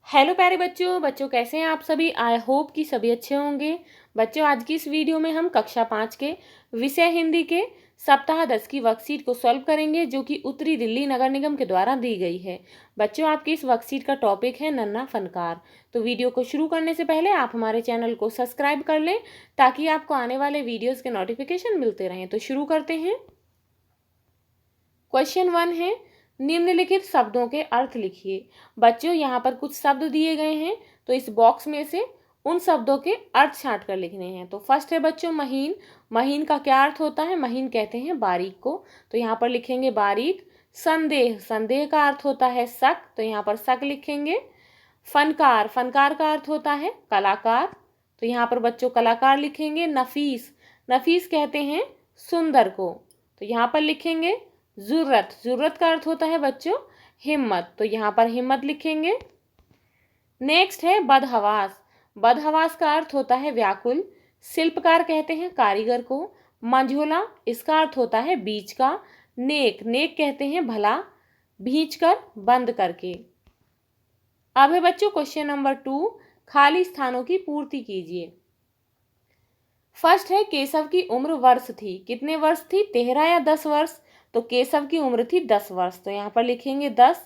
Hello प्यारे बच्चों बच्चों कैसे हैं आप सभी। आई होप कि सभी अच्छे होंगे। बच्चों आज की इस वीडियो में हम कक्षा 5 के विषय हिंदी के सप्ताह 10 की वर्कशीट को सॉल्व करेंगे जो कि उत्तरी दिल्ली नगर निगम के द्वारा दी गई है। बच्चों आपकी इस वर्कशीट का टॉपिक है नन्हा फनकार। तो वीडियो को शुरू करने से पहले आप हमारे चैनल को सब्सक्राइब कर लें ताकि आपको आने वाले वीडियोज़ के नोटिफिकेशन मिलते रहें। तो शुरू करते हैं। क्वेश्चन 1 है, निम्नलिखित शब्दों के अर्थ लिखिए। बच्चों यहाँ पर कुछ शब्द दिए गए हैं तो इस बॉक्स में से उन शब्दों के अर्थ छांट कर लिखने हैं। तो फर्स्ट है बच्चों महीन। महीन का क्या अर्थ होता है? महीन कहते हैं बारीक को, तो यहाँ पर लिखेंगे बारीक। संदेह, संदेह का अर्थ होता है शक, तो यहाँ पर शक लिखेंगे। फनकार, फनकार का अर्थ होता है कलाकार, तो यहाँ पर बच्चों कलाकार लिखेंगे। नफीस, नफीस कहते हैं सुंदर को, तो यहाँ पर लिखेंगे जुर्रत, जुर्रत का अर्थ होता है बच्चों हिम्मत, तो यहाँ पर हिम्मत लिखेंगे। नेक्स्ट है बदहवास। बदहवास का अर्थ होता है व्याकुल। शिल्पकार कहते हैं कारीगर को। मंझोला, इसका अर्थ होता है बीच का। नेक, नेक कहते हैं भला, भींच कर बंद करके। अब है बच्चों क्वेश्चन नंबर 2, खाली स्थानों की पूर्ति कीजिए। फर्स्ट है केशव की उम्र वर्ष थी। कितने वर्ष थी? 13 या 10 वर्ष? तो केशव की उम्र थी 10 वर्ष, तो यहाँ पर लिखेंगे 10।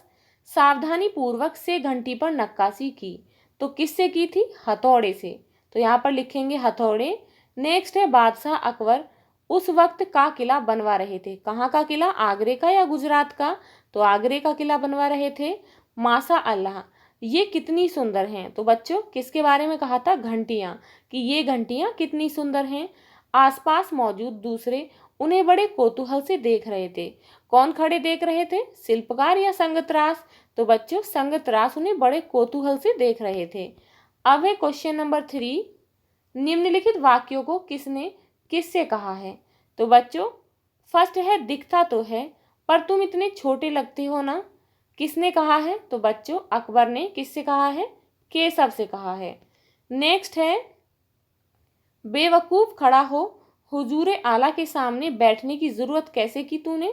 सावधानी पूर्वक से घंटी पर नक्काशी की, तो किससे की थी? हथौड़े से, तो यहाँ पर लिखेंगे हथौड़े। नेक्स्ट है बादशाह अकबर उस वक्त का किला बनवा रहे थे। कहाँ का किला? आगरे का या गुजरात का? तो आगरे का किला बनवा रहे थे। माशा अल्लाह, ये कितनी सुंदर हैं। तो बच्चों किसके बारे में कहा था? घंटियाँ, कि ये घंटियाँ कितनी सुंदर हैं। आसपास मौजूद दूसरे उन्हें बड़े कौतूहल से देख रहे थे। कौन खड़े देख रहे थे? शिल्पकार या संगतरास? तो बच्चों संगतरास उन्हें बड़े कौतूहल से देख रहे थे। अब है क्वेश्चन नंबर 3, निम्नलिखित वाक्यों को किसने किससे कहा है? तो बच्चों फर्स्ट है दिखता तो है पर तुम इतने छोटे लगते हो ना, किसने कहा है? तो बच्चों अकबर ने किससे कहा है? केशव से कहा है। नेक्स्ट है बेवकूफ खड़ा हो, हुजूर आला के सामने बैठने की जरूरत कैसे की तूने,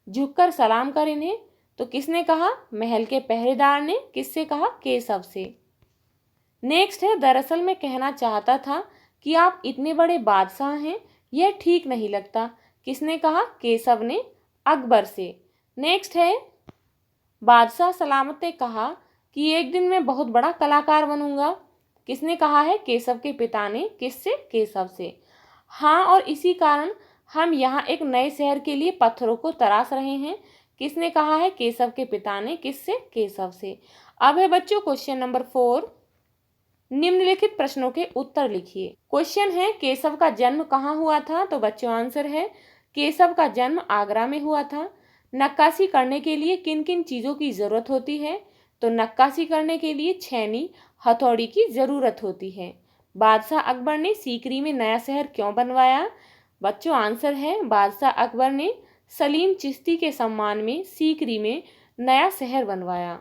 झुककर सलाम कर इन्हें, तो किसने कहा? महल के पहरेदार ने। किससे कहा? केशव से। नेक्स्ट है दरअसल मैं कहना चाहता था कि आप इतने बड़े बादशाह हैं, यह ठीक नहीं लगता। किसने कहा? केशव ने अकबर से। नेक्स्ट है बादशाह सलामत ने कहा कि एक दिन मैं बहुत बड़ा कलाकार बनूंगा। किसने कहा है? केशव के पिता ने। किससे? केशव से। हाँ, और इसी कारण हम यहाँ एक नए शहर के लिए पत्थरों को तराश रहे हैं। किसने कहा है? केशव के पिता ने। किससे? केशव से। अब है बच्चों क्वेश्चन नंबर 4, निम्नलिखित प्रश्नों के उत्तर लिखिए। क्वेश्चन है केशव का जन्म कहाँ हुआ था? तो बच्चों आंसर है केशव का जन्म आगरा में हुआ था। नक्काशी करने के लिए किन किन चीज़ों की ज़रूरत होती है? तो नक्काशी करने के लिए छेनी, हथौड़ी की ज़रूरत होती है। बादशाह अकबर ने सीकरी में नया शहर क्यों बनवाया? बच्चों आंसर है बादशाह अकबर ने सलीम चिश्ती के सम्मान में सीकरी में नया शहर बनवाया।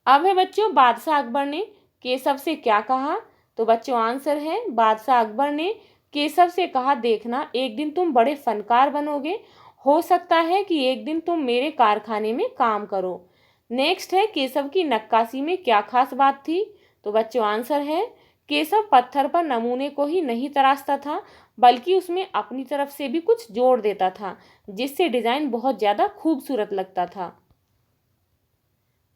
अब है बच्चों बादशाह अकबर ने केशव से क्या कहा? तो बच्चों आंसर है बादशाह अकबर ने केशव से कहा देखना एक दिन तुम बड़े फनकार बनोगे, हो सकता है कि एक दिन तुम मेरे कारखाने में काम करो। नेक्स्ट है केशव की नक्काशी में क्या खास बात थी? तो बच्चों आंसर है केशव पत्थर पर नमूने को ही नहीं तराशता था बल्कि उसमें अपनी तरफ से भी कुछ जोड़ देता था जिससे डिजाइन बहुत ज्यादा खूबसूरत लगता था।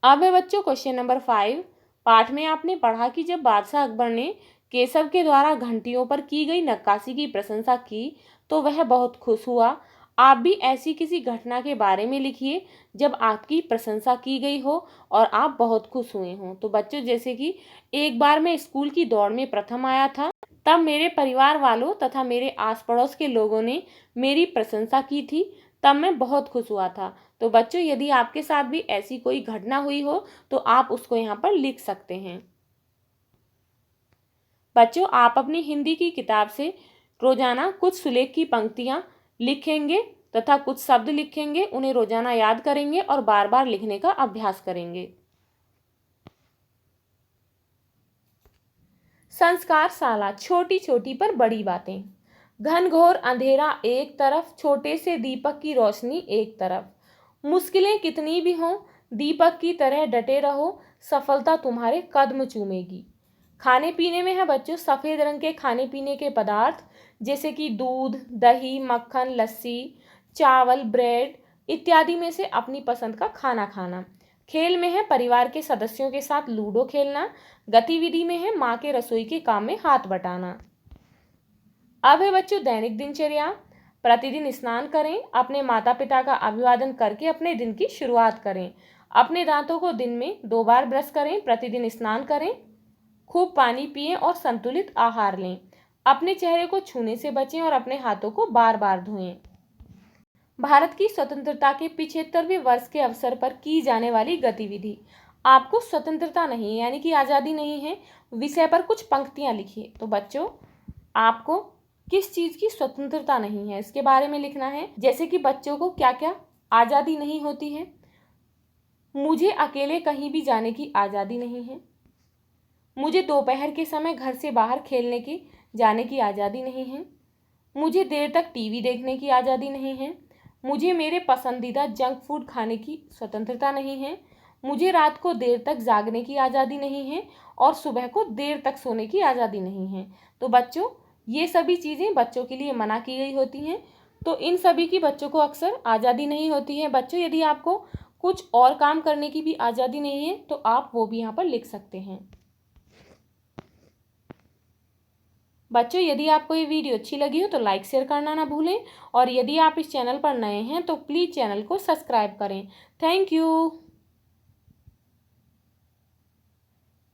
अब है बच्चों क्वेश्चन नंबर 5, पाठ में आपने पढ़ा कि जब बादशाह अकबर ने केशव के द्वारा घंटियों पर की गई नक्काशी की प्रशंसा की तो वह बहुत खुश हुआ। आप भी ऐसी किसी घटना के बारे में लिखिए जब आपकी प्रशंसा की गई हो और आप बहुत खुश हुए हों। तो बच्चों जैसे कि एक बार मैं स्कूल की दौड़ में प्रथम आया था, तब मेरे परिवार वालों तथा मेरे आस पड़ोस के लोगों ने मेरी प्रशंसा की थी, तब मैं बहुत खुश हुआ था। तो बच्चों यदि आपके साथ भी ऐसी कोई घटना हुई हो तो आप उसको यहाँ पर लिख सकते हैं। बच्चों आप अपनी हिंदी की किताब से रोजाना कुछ सुलेख की पंक्तियाँ लिखेंगे तथा कुछ शब्द लिखेंगे, उन्हें रोजाना याद करेंगे और बार बार लिखने का अभ्यास करेंगे। संस्कारशाला, छोटी छोटी पर बड़ी बातें। घनघोर अंधेरा एक तरफ, छोटे से दीपक की रोशनी एक तरफ। मुश्किलें कितनी भी हों दीपक की तरह डटे रहो, सफलता तुम्हारे कदम चूमेगी। खाने पीने में है बच्चों सफ़ेद रंग के खाने पीने के पदार्थ जैसे कि दूध, दही, मक्खन, लस्सी, चावल, ब्रेड इत्यादि में से अपनी पसंद का खाना खाना। खेल में है परिवार के सदस्यों के साथ लूडो खेलना। गतिविधि में है माँ के रसोई के काम में हाथ बटाना। अब है बच्चों दैनिक दिनचर्या। प्रतिदिन स्नान करें, अपने माता पिता का अभिवादन करके अपने दिन की शुरुआत करें। अपने दांतों को दिन में 2 बार ब्रश करें, प्रतिदिन स्नान करें, खूब पानी पिएं और संतुलित आहार लें। अपने चेहरे को छूने से बचें और अपने हाथों को बार बार धोएं। भारत की स्वतंत्रता के 75वें वर्ष के अवसर पर की जाने वाली गतिविधि। आपको स्वतंत्रता नहीं यानी कि आज़ादी नहीं है विषय पर कुछ पंक्तियां लिखिए। तो बच्चों आपको किस चीज़ की स्वतंत्रता नहीं है इसके बारे में लिखना है। जैसे कि बच्चों को क्या क्या आज़ादी नहीं होती है। मुझे अकेले कहीं भी जाने की आज़ादी नहीं है। मुझे दोपहर के समय घर से बाहर खेलने की जाने की आज़ादी नहीं है। मुझे देर तक टीवी देखने की आज़ादी नहीं है। मुझे मेरे पसंदीदा जंक फूड खाने की स्वतंत्रता नहीं है। मुझे रात को देर तक जागने की आज़ादी नहीं है और सुबह को देर तक सोने की आज़ादी नहीं है। तो बच्चों ये सभी चीज़ें बच्चों के लिए मना की गई होती हैं। तो इन सभी की बच्चों को अक्सर आज़ादी नहीं होती है। बच्चों यदि आपको कुछ और काम करने की भी आज़ादी नहीं है तो आप वो भी यहाँ पर लिख सकते हैं। बच्चों यदि आपको ये वीडियो अच्छी लगी हो तो लाइक शेयर करना ना भूलें और यदि आप इस चैनल पर नए हैं तो प्लीज़ चैनल को सब्सक्राइब करें। Thank you.